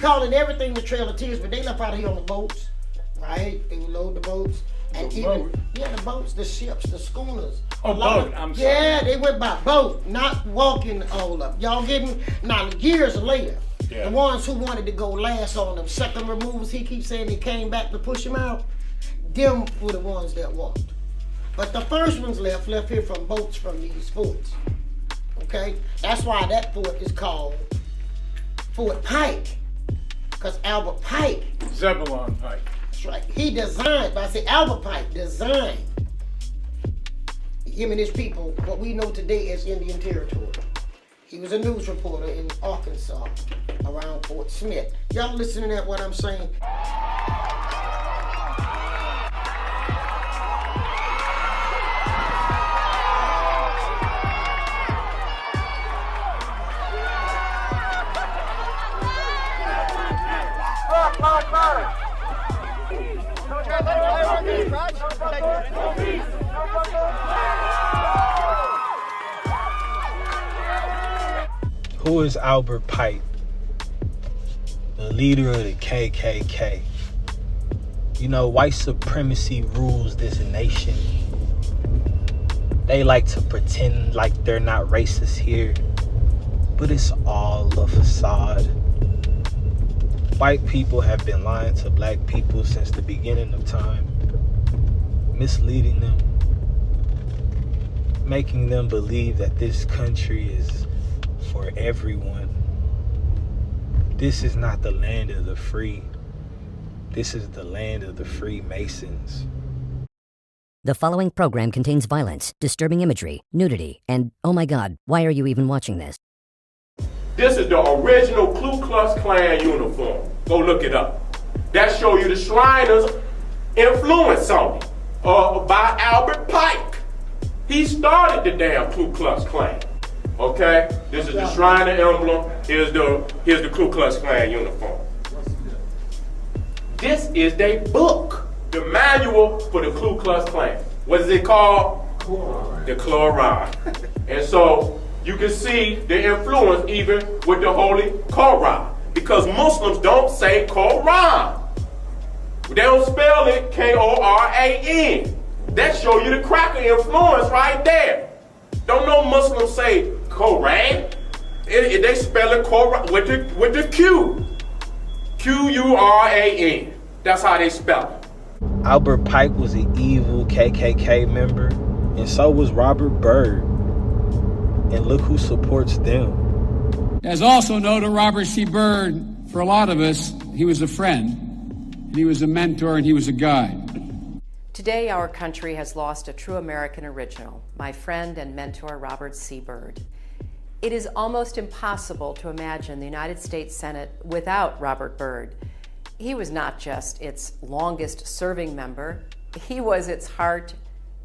calling everything the Trail of Tears, but they left out of here on the boats, right? They would load the boats. And the boats, the ships, the schooners. Oh, boat, I'm sorry. Yeah, they went by boat, not walking all up. Y'all getting, now years later, the ones who wanted to go last on them second removals, he keeps saying they came back to push him out, them were the ones that walked. But the first ones left here from boats from these forts, okay? That's why that fort is called Fort Pike, because Albert Pike. Zebulon Pike. That's right. He designed, but I say Albert Pike designed him and his people what we know today as Indian Territory. He was a news reporter in Arkansas around Fort Smith. Y'all listening at what I'm saying? Who is Albert Pike? The leader of the KKK. You know, white supremacy rules this nation. They like to pretend like they're not racist here, but it's all a facade. White people have been lying to black people since the beginning of time, misleading them, making them believe that this country is for everyone. This is not the land of the free. This is the land of the Freemasons. The following program contains violence, disturbing imagery, nudity, and, oh my God, why are you even watching this? This is the original Ku Klux Klan uniform. Go look it up. That show you the Shriners' influence on it, by Albert Pike. He started the damn Ku Klux Klan. Okay, this is the Shriner emblem. Here's the Ku Klux Klan uniform. This is their book, the manual for the Ku Klux Klan. What is it called? The Quran. And so you can see the influence even with the Holy Quran, because Muslims don't say Quran. They don't spell it Koran. That show you the cracker influence right there. Don't no Muslims say Quran. They spell it Quran with the Q. Quran. That's how they spell it. Albert Pike was an evil KKK member, and so was Robert Byrd. And look who supports them. As also know to Robert C. Byrd, for a lot of us, he was a friend, and he was a mentor, and he was a guide. Today, our country has lost a true American original, my friend and mentor, Robert C. Byrd. It is almost impossible to imagine the United States Senate without Robert Byrd. He was not just its longest serving member, he was its heart,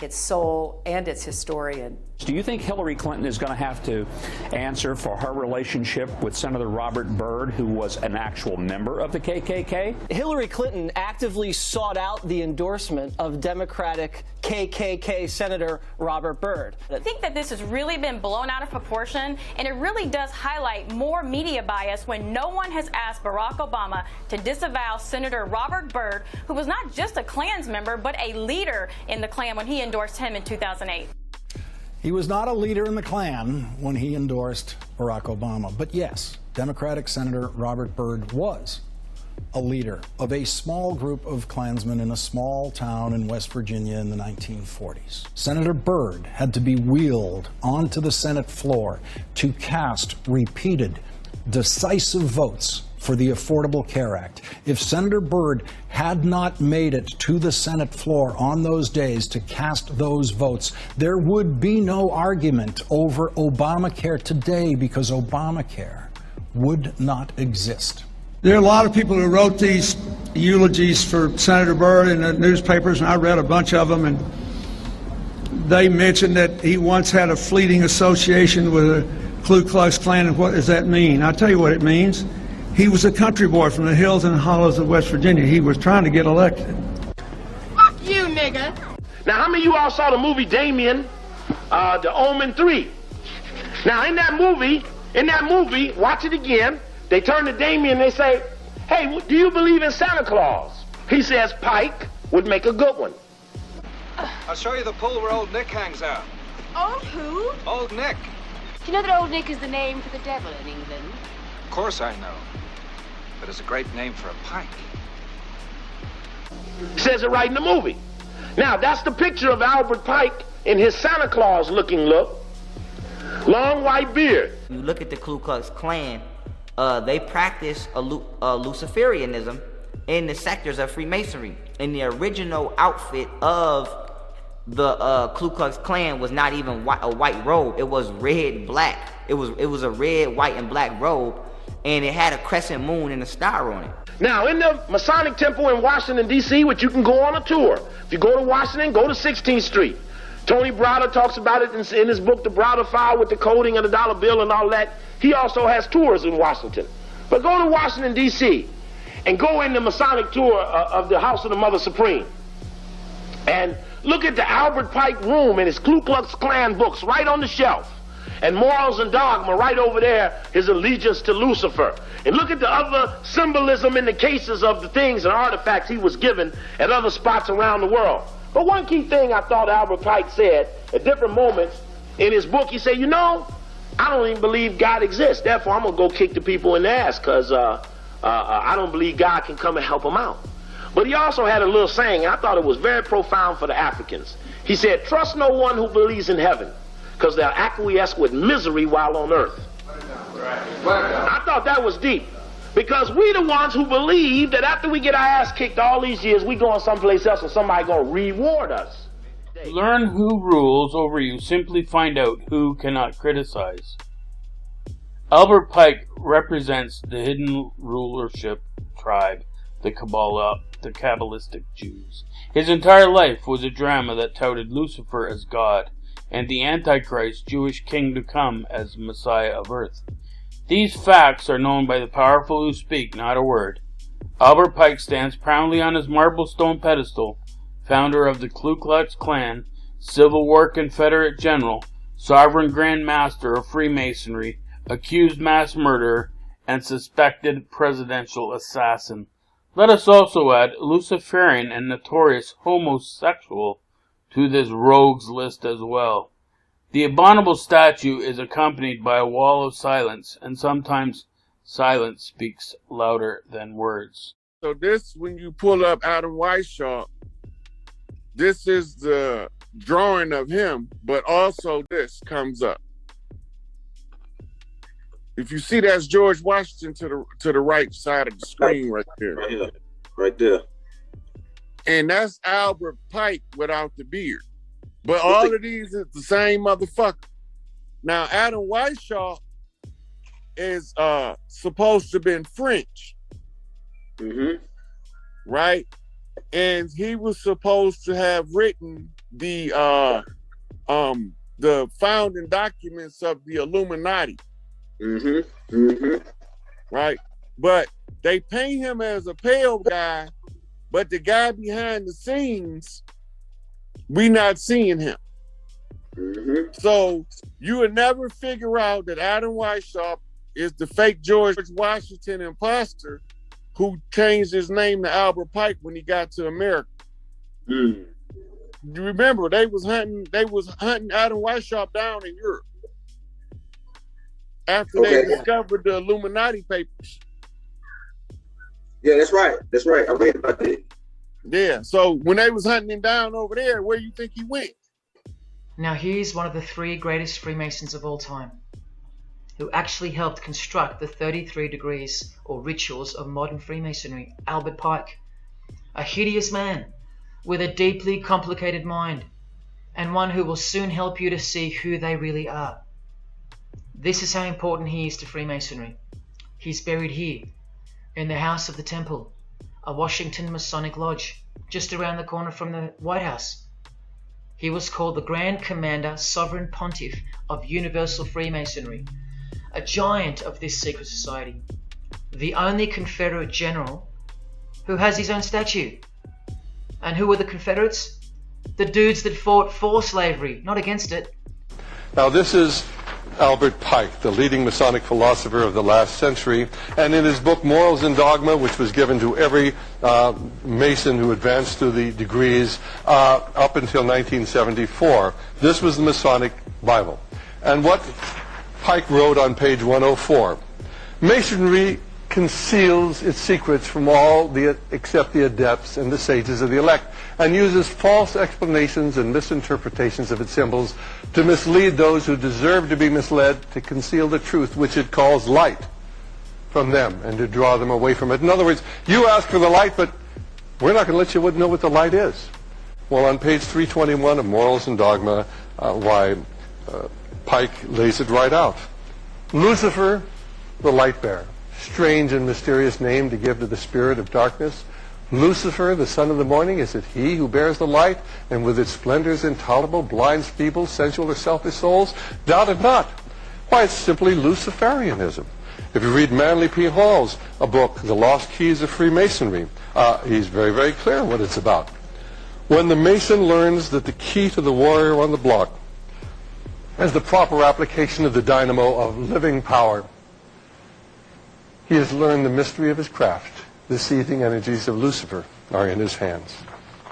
its soul, and its historian. Do you think Hillary Clinton is going to have to answer for her relationship with Senator Robert Byrd, who was an actual member of the KKK? Hillary Clinton actively sought out the endorsement of Democratic KKK Senator Robert Byrd. I think that this has really been blown out of proportion, and it really does highlight more media bias when no one has asked Barack Obama to disavow Senator Robert Byrd, who was not just a Klan's member, but a leader in the Klan when he endorsed him in 2008. He was not a leader in the Klan when he endorsed Barack Obama. But yes, Democratic Senator Robert Byrd was a leader of a small group of Klansmen in a small town in West Virginia in the 1940s. Senator Byrd had to be wheeled onto the Senate floor to cast repeated, decisive votes for the Affordable Care Act. If Senator Byrd had not made it to the Senate floor on those days to cast those votes, there would be no argument over Obamacare today, because Obamacare would not exist. There are a lot of people who wrote these eulogies for Senator Byrd in the newspapers, and I read a bunch of them, and they mentioned that he once had a fleeting association with the Ku Klux Klan. And what does that mean? I'll tell you what it means. He was a country boy from the hills and hollows of West Virginia. He was trying to get elected. Fuck you, nigga. Now, how many of you all saw the movie Damien, The Omen 3? Now, in that movie, watch it again. They turn to Damien and they say, Hey, do you believe in Santa Claus? He says Pike would make a good one. I'll show you the pool where Old Nick hangs out. Old who? Old Nick. Do you know that Old Nick is the name for the devil in England? Of course I know. But it's a great name for a pike. Says it right in the movie. Now, that's the picture of Albert Pike in his Santa Claus looking look. Long white beard. You look at the Ku Klux Klan, they practice Luciferianism in the sectors of Freemasonry. And the original outfit of the Ku Klux Klan was not even a white robe. It was red and black. It was a red, white, and black robe, and it had a crescent moon and a star on it. Now, in the Masonic Temple in Washington, D.C., which you can go on a tour. If you go to Washington, go to 16th Street. Tony Browder talks about it in his book, The Browder File, with the coding of the dollar bill and all that. He also has tours in Washington. But go to Washington, D.C., and go in the Masonic tour of the House of the Mother Supreme. And look at the Albert Pike room and his Ku Klux Klan books right on the shelf. And Morals and Dogma right over there, his allegiance to Lucifer. And look at the other symbolism in the cases of the things and artifacts he was given at other spots around the world. But one key thing I thought Albert Pike said at different moments in his book, he said, you know, I don't even believe God exists. Therefore, I'm going to go kick the people in the ass because I don't believe God can come and help them out. But he also had a little saying, and I thought it was very profound for the Africans. He said, trust no one who believes in heaven, because they'll acquiesce with misery while on earth. I thought that was deep, because we the ones who believe that after we get our ass kicked all these years, we going someplace else and somebody going to reward us. To learn who rules over you, simply find out who cannot criticize. Albert Pike represents the hidden rulership tribe, the Kabbalah, the Kabbalistic Jews. His entire life was a drama that touted Lucifer as God, and the Antichrist Jewish king to come as Messiah of earth. These facts are known by the powerful who speak not a word. Albert Pike stands proudly on his marble stone pedestal, founder of the Ku Klux Klan, Civil War Confederate General, sovereign Grand Master of Freemasonry, accused mass murderer, and suspected presidential assassin. Let us also add Luciferian and notorious homosexual to this rogues list as well. The abominable statue is accompanied by a wall of silence, and sometimes silence speaks louder than words. So this, when you pull up Adam Weishaupt, this is the drawing of him, but also this comes up. If you see, that's George Washington to the right side of the screen right there. Right there. And that's Albert Pike without the beard. But all of these is the same motherfucker. Now, Adam Weishaupt is supposed to have been French. Right? And he was supposed to have written the founding documents of the Illuminati. Right? But they paint him as a pale guy, but the guy behind the scenes, we not seeing him. So you would never figure out that Adam Weishaupt is the fake George Washington imposter who changed his name to Albert Pike when he got to America. You remember they was hunting Adam Weishaupt down in Europe after they discovered the Illuminati papers. Yeah, that's right. That's right. I read about that. Yeah, so when they was hunting him down over there, where you think he went? Now here's one of the 3 greatest Freemasons of all time, who actually helped construct the 33 degrees or rituals of modern Freemasonry, Albert Pike. A hideous man with a deeply complicated mind, and one who will soon help you to see who they really are. This is how important he is to Freemasonry. He's buried here, in the House of the Temple, a Washington Masonic Lodge, just around the corner from the White House. He was called the Grand Commander, Sovereign Pontiff of Universal Freemasonry, a giant of this secret society, the only Confederate general who has his own statue. And who were the Confederates? The dudes that fought for slavery, not against it. Now this is Albert Pike, the leading Masonic philosopher of the last century, and in his book Morals and Dogma, which was given to every Mason who advanced through the degrees up until 1974. This was the Masonic Bible. And what Pike wrote on page 104, Masonry conceals its secrets from all except the adepts and the sages of the elect, and uses false explanations and misinterpretations of its symbols to mislead those who deserve to be misled, to conceal the truth which it calls light from them, and to draw them away from it. In other words, you ask for the light, but we're not going to let you know what the light is. Well, on page 321 of Morals and Dogma, Pike lays it right out. Lucifer, the light bearer. Strange and mysterious name to give to the spirit of darkness. Lucifer, the son of the morning, is it he who bears the light, and with its splendors intolerable, blinds feeble, sensual, or selfish souls? Doubt it not. Why, it's simply Luciferianism. If you read Manly P. Hall's a book, The Lost Keys of Freemasonry, he's very, very clear what it's about. When the Mason learns that the key to the warrior on the block is the proper application of the dynamo of living power, he has learned the mystery of his craft. The seething energies of Lucifer are in his hands.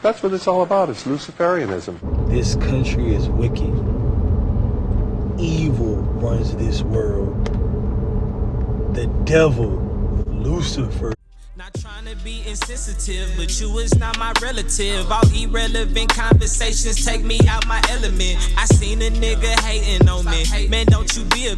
That's what it's all about. It's Luciferianism. This country is wicked. Evil runs this world. The devil, Lucifer. Not trying to be insensitive, but you is not my relative. All irrelevant conversations take me out my element. I seen a nigga hating on me. Man, don't you be a